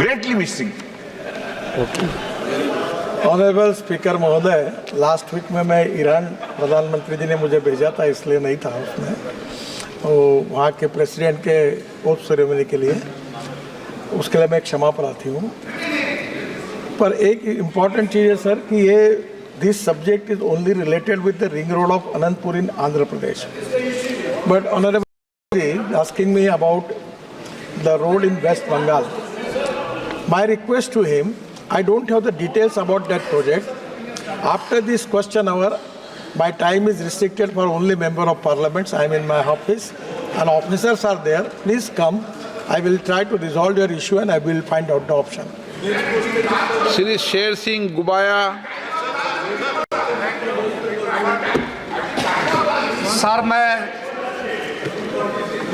greatly missing. Honourable speaker महोदय, last week में मैं ईरान प्रधानमंत्री जी ने मुझे भेजा था, इसलिए नहीं था उसमें, तो वहाँ के प्रेसिडेंट के ओथ सेरेमनी के लिए, उसके लिए मैं क्षमा प्रार्थी हूँ। पर एक इम्पॉर्टेंट चीज़ है सर कि ये this subject is only related with the ring road of Anantapur in Andhra Pradesh, but honourable ji asking me about the road in West Bengal. My request to him, I don't have the details about that project. After this question hour, my time is restricted for only member of parliaments. I am in my office and officers are there. Please come. I will try to resolve your issue and I will find out the option. Shri Sher Singh गुबाया। Sir, मैं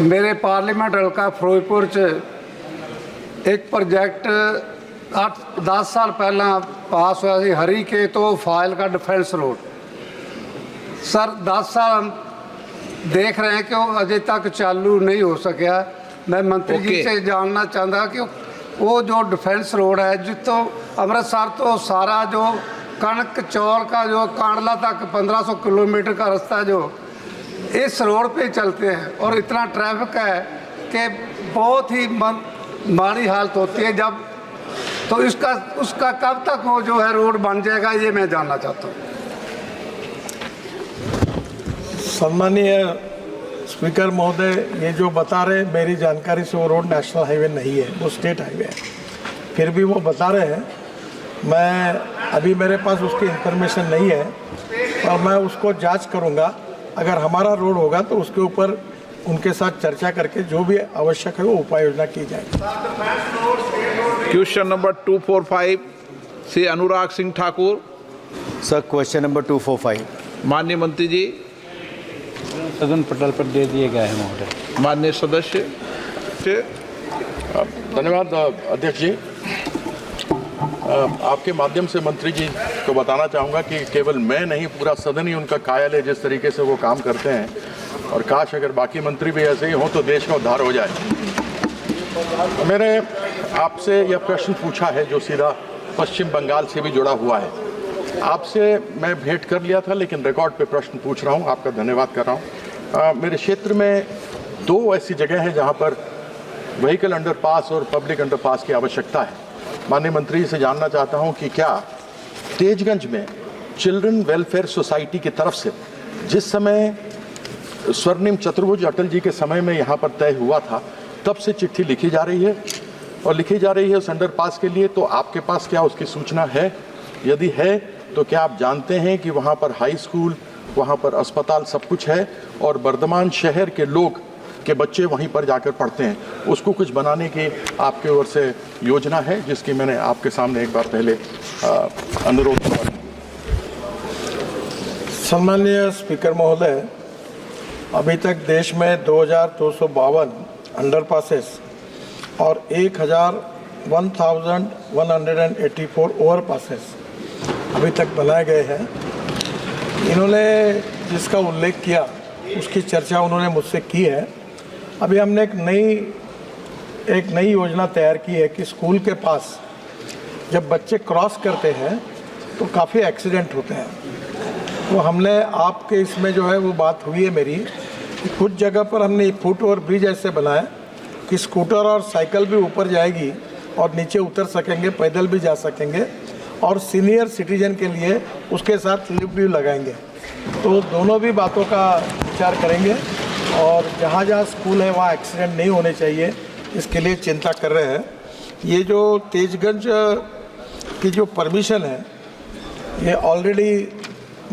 मेरे parliament हल्का फिरोजपुर च एक project 8-10 साल पहला पास होया सी, हरी के तो फाइल का डिफेंस रोड। सर 10 साल हम देख रहे हैं कि वो अजय तक चालू नहीं हो सका। मैं मंत्री जी से जानना चाहता कि वो जो डिफेंस रोड है जितो अमृतसर तो सारा जो कनक चौर का जो कांडला तक 1500 किलोमीटर का रास्ता जो इस रोड पे चलते हैं और इतना ट्रैफिक है कि बहुत ही माड़ी हालत होती है जब, तो उसका कब तक वो जो है रोड बन जाएगा, ये मैं जानना चाहता हूँ। सम्मानीय स्पीकर महोदय, ये जो बता रहे हैं मेरी जानकारी से वो रोड नेशनल हाईवे नहीं है, वो स्टेट हाईवे है। फिर भी वो बता रहे हैं, मैं अभी मेरे पास उसकी इंफॉर्मेशन नहीं है और मैं उसको जांच करूंगा। अगर हमारा रोड होगा तो उसके ऊपर उनके साथ चर्चा करके जो भी आवश्यक है वो उपाय योजना की जाएगी। Question number 245 Shri Anurag Singh Thakur. Sir, question number 245 माननीय मंत्री जी सदन पटल पर दे दिए गए हैं महोदय। माननीय सदस्य। धन्यवाद अध्यक्ष जी। आपके माध्यम से मंत्री जी को बताना चाहूँगा कि केवल मैं नहीं, पूरा सदन ही उनका कायल है जिस तरीके से वो काम करते हैं, और काश अगर बाकी मंत्री भी ऐसे ही हों तो देश का उद्धार हो जाए। मैंने आपसे यह प्रश्न पूछा है जो सीधा पश्चिम बंगाल से भी जुड़ा हुआ है। आपसे मैं भेंट कर लिया था लेकिन रिकॉर्ड पे प्रश्न पूछ रहा हूँ, आपका धन्यवाद कर रहा हूँ। मेरे क्षेत्र में 2 ऐसी जगह हैं जहाँ पर व्हीकल अंडरपास और पब्लिक अंडरपास की आवश्यकता है। माननीय मंत्री से जानना चाहता हूँ कि क्या तेजगंज में चिल्ड्रन वेलफेयर सोसाइटी की तरफ से जिस समय स्वर्णिम चतुर्भुज अटल जी के समय में यहाँ पर तय हुआ था तब से चिट्ठी लिखी जा रही है और लिखी जा रही है उस अंडरपास के लिए, तो आपके पास क्या उसकी सूचना है? यदि है तो क्या आप जानते हैं कि वहाँ पर हाई स्कूल, वहाँ पर अस्पताल सब कुछ है और वर्धमान शहर के लोग के बच्चे वहीं पर जाकर पढ़ते हैं, उसको कुछ बनाने की आपके ओर से योजना है जिसकी मैंने आपके सामने एक बार पहले अनुरोध किया। सम्मानीय स्पीकर महोदय, अभी तक देश में 2252 अंडरपासेस और 1184 ओवरपासेस अभी तक बनाए गए हैं। इन्होंने जिसका उल्लेख किया उसकी चर्चा उन्होंने मुझसे की है। अभी हमने एक नई योजना तैयार की है कि स्कूल के पास जब बच्चे क्रॉस करते हैं तो काफ़ी एक्सीडेंट होते हैं, तो हमने आपके इसमें जो है वो बात हुई है मेरी कि कुछ जगह पर हमने फुट ओवर ब्रिज ऐसे बनाए कि स्कूटर और साइकिल भी ऊपर जाएगी और नीचे उतर सकेंगे, पैदल भी जा सकेंगे, और सीनियर सिटीजन के लिए उसके साथ लिफ्ट भी लगाएंगे। तो दोनों भी बातों का विचार करेंगे और जहाँ जहाँ स्कूल है वहाँ एक्सीडेंट नहीं होने चाहिए, इसके लिए चिंता कर रहे हैं। ये जो तेजगंज की जो परमिशन है ये ऑलरेडी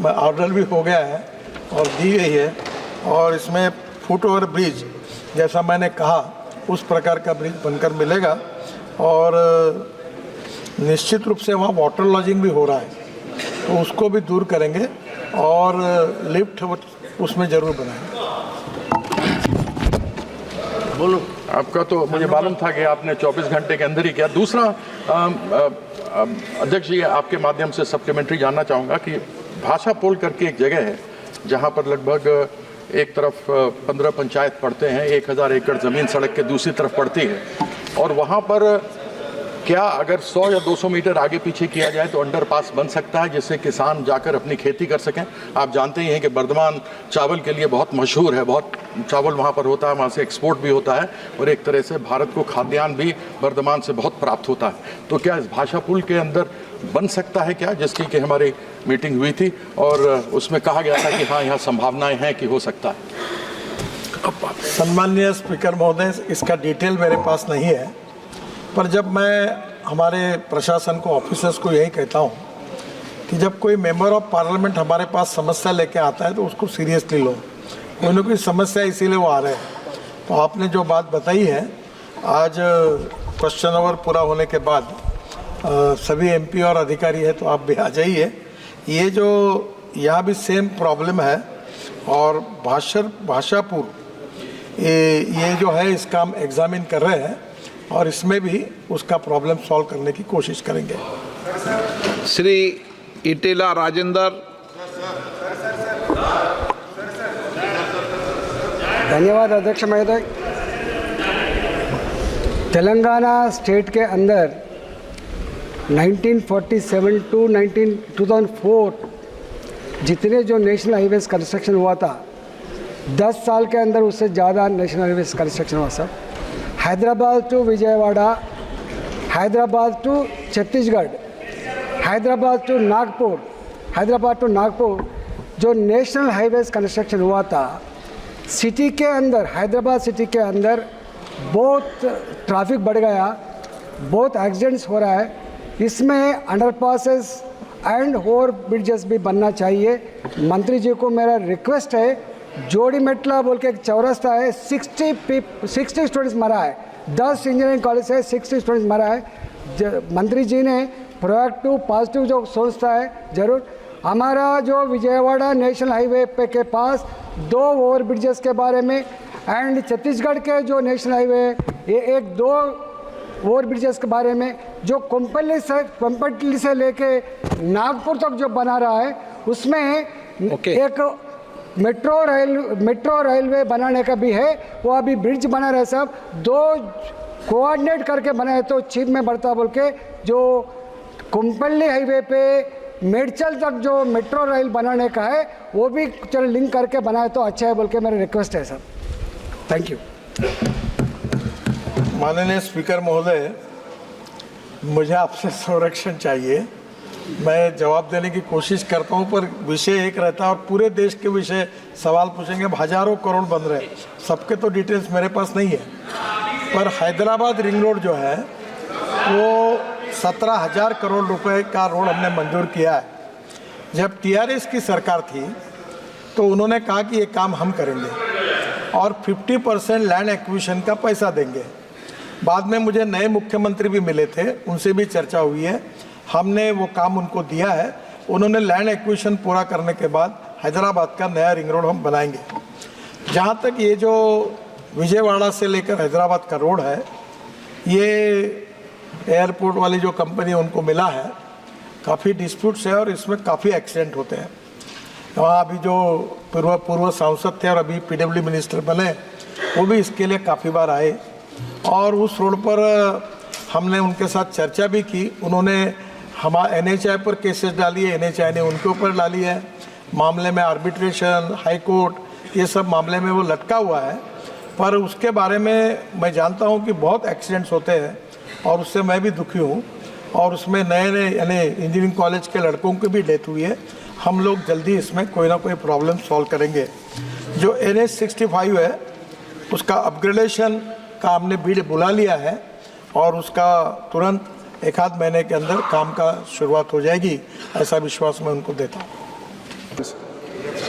ऑर्डर भी हो गया है और दी गई है, और इसमें फुट ओवर ब्रिज जैसा मैंने कहा उस प्रकार का ब्रिज बनकर मिलेगा और निश्चित रूप से वहाँ वाटर लॉजिंग भी हो रहा है, तो उसको भी दूर करेंगे और लिफ्ट उसमें ज़रूर बनाएंगे। बोलो। आपका तो मुझे मालूम था कि आपने 24 घंटे के अंदर ही किया। दूसरा अध्यक्ष जी, आपके माध्यम से सप्लीमेंट्री जानना चाहूँगा कि भाषा पोल करके एक जगह है जहाँ पर लगभग एक तरफ 15 पंचायत पड़ते हैं, 1000 एकड़ ज़मीन सड़क के दूसरी तरफ पड़ती है, और वहाँ पर क्या अगर 100 या 200 मीटर आगे पीछे किया जाए तो अंडरपास बन सकता है जिससे किसान जाकर अपनी खेती कर सकें? आप जानते ही हैं कि बर्धमान चावल के लिए बहुत मशहूर है, बहुत चावल वहाँ पर होता है, वहाँ से एक्सपोर्ट भी होता है और एक तरह से भारत को खाद्यान्न भी बर्धमान से बहुत प्राप्त होता है। तो क्या इस भाषा पुल के अंदर बन सकता है क्या, जिसकी कि हमारी मीटिंग हुई थी और उसमें कहा गया था कि हाँ यहाँ संभावनाएं हैं कि हो सकता है? सम्माननीय स्पीकर महोदय, इसका डिटेल मेरे पास नहीं है, पर जब मैं हमारे प्रशासन को, ऑफिसर्स को यही कहता हूँ कि जब कोई मेंबर ऑफ पार्लियामेंट हमारे पास समस्या लेके आता है तो उसको सीरियसली लो। कोई ना कोई समस्या इसीलिए वो आ रहे हैं। तो आपने जो बात बताई है, आज क्वेश्चन आवर पूरा होने के बाद सभी एमपी और अधिकारी है तो आप भी आ जाइए। ये जो यहाँ भी सेम प्रॉब्लम है और भाषापुर ये जो है इसका हम एग्जामिन कर रहे हैं और इसमें भी उसका प्रॉब्लम सॉल्व करने की कोशिश करेंगे। श्री इटेला राजेंद्र। धन्यवाद अध्यक्ष महोदय। तेलंगाना स्टेट के अंदर 1947 टू 2004 जितने जो नेशनल हाईवेज कंस्ट्रक्शन हुआ था, 10 साल के अंदर उससे ज़्यादा नेशनल हाईवेज कंस्ट्रक्शन हुआ sir. Hyderabad to Vijayawada, Hyderabad to Chhattisgarh, Hyderabad to Nagpur जो नेशनल हाईवेज कंस्ट्रक्शन हुआ था, सिटी के अंदर, हैदराबाद सिटी के अंदर बहुत ट्रैफिक बढ़ गया, बहुत एक्सीडेंट्स हो रहा है। इसमें अंडरपासेस एंड ओवर ब्रिजेस भी बनना चाहिए। मंत्री जी को मेरा रिक्वेस्ट है, जोड़ीमेटला बोल के एक चौरास्ता है, 60 स्टूडेंट्स मरा है, 10 इंजीनियरिंग कॉलेज है, 60 स्टूडेंट्स मरा है। मंत्री जी ने प्रोएक्टिव पॉजिटिव जो सोचता है ज़रूर। हमारा जो विजयवाड़ा नेशनल हाईवे पे के पास 2 ओवर ब्रिजेस के बारे में एंड छत्तीसगढ़ के जो नेशनल हाईवे ये 1-2 ओवर ब्रिजेस के बारे में जो कोम्पल्ली से लेके नागपुर तक जो बना रहा है उसमें एक मेट्रो रेलवे बनाने का भी है, वो अभी ब्रिज बना रहे सब, 2 कोऑर्डिनेट करके बनाए तो चीफ में बढ़ता बोल के जो कोम्पल्ली हाईवे पे मेडचल तक जो मेट्रो रेल बनाने का है वो भी चलो लिंक करके बनाए तो अच्छा है बोल के मेरा रिक्वेस्ट है सर। Thank you. माननीय स्पीकर महोदय, मुझे आपसे संरक्षण चाहिए। मैं जवाब देने की कोशिश करता हूं पर विषय एक रहता है और पूरे देश के विषय सवाल पूछेंगे, हजारों करोड़ बन रहे, सबके तो डिटेल्स मेरे पास नहीं है। पर हैदराबाद रिंग रोड जो है वो 17,000 करोड़ रुपए का रोड हमने मंजूर किया है। जब टीआरएस की सरकार थी तो उन्होंने कहा कि ये काम हम करेंगे और 50% लैंड एक्विजिशन का पैसा देंगे। बाद में मुझे नए मुख्यमंत्री भी मिले थे, उनसे भी चर्चा हुई है, हमने वो काम उनको दिया है। उन्होंने लैंड एक्विजिशन पूरा करने के बाद हैदराबाद का नया रिंग रोड हम बनाएंगे। जहाँ तक ये जो विजयवाड़ा से लेकर हैदराबाद का रोड है, ये एयरपोर्ट वाली जो कंपनी उनको मिला है, काफ़ी डिस्प्यूट्स है और इसमें काफ़ी एक्सीडेंट होते हैं। वहाँ अभी जो पूर्व सांसद थे और अभी पीडब्ल्यू मिनिस्टर बने, वो भी इसके लिए काफ़ी बार आए और उस रोड पर हमने उनके साथ चर्चा भी की। उन्होंने NHAI पर केसेस डाली है, NHAI ने उनके ऊपर डाली है। मामले में आर्बिट्रेशन, हाई कोर्ट, ये सब मामले में वो लटका हुआ है। पर उसके बारे में मैं जानता हूँ कि बहुत एक्सीडेंट्स होते हैं और उससे मैं भी दुखी हूँ और उसमें नए यानी इंजीनियरिंग कॉलेज के लड़कों की भी डेथ हुई है। हम लोग जल्दी इसमें कोई ना कोई प्रॉब्लम सॉल्व करेंगे। जो NH-65 है उसका अपग्रेडेशन का हमने बीड बुला लिया है और उसका तुरंत 1-आध महीने के अंदर काम का शुरुआत हो जाएगी, ऐसा विश्वास मैं उनको देता हूँ।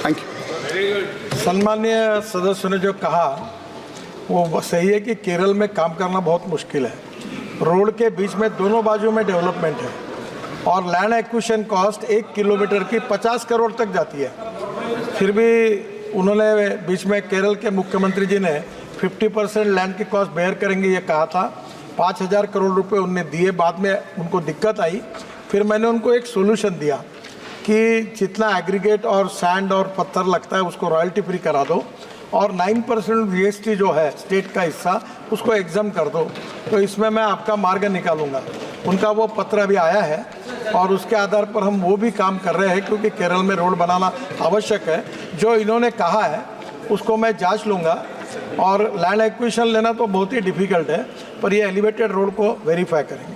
Thank you. सम्मानीय सदस्यों ने जो कहा वो सही है कि केरल में काम करना बहुत मुश्किल है। रोड के बीच में दोनों बाजू में डेवलपमेंट है और लैंड एक्विजिशन कॉस्ट 1 किलोमीटर की 50 करोड़ तक जाती है। फिर भी उन्होंने बीच में केरल के मुख्यमंत्री जी ने 50% लैंड की कॉस्ट बेयर करेंगे ये कहा था। 5,000 करोड़ रुपए उनने दिए, बाद में उनको दिक्कत आई। फिर मैंने उनको एक सोल्यूशन दिया कि जितना एग्रीगेट और सैंड और पत्थर लगता है उसको रॉयल्टी फ्री करा दो और 9% GST जो है स्टेट का हिस्सा उसको एग्जाम कर दो। तो इसमें मैं आपका मार्ग निकालूंगा। उनका वो पत्र अभी आया है और उसके आधार पर हम वो भी काम कर रहे हैं, क्योंकि केरल में रोड बनाना आवश्यक है। जो इन्होंने कहा है उसको मैं जांच लूँगा, और लैंड एक्विजिशन लेना तो बहुत ही डिफ़िकल्ट है, पर ये एलिवेटेड रोड को वेरीफाई करेंगे।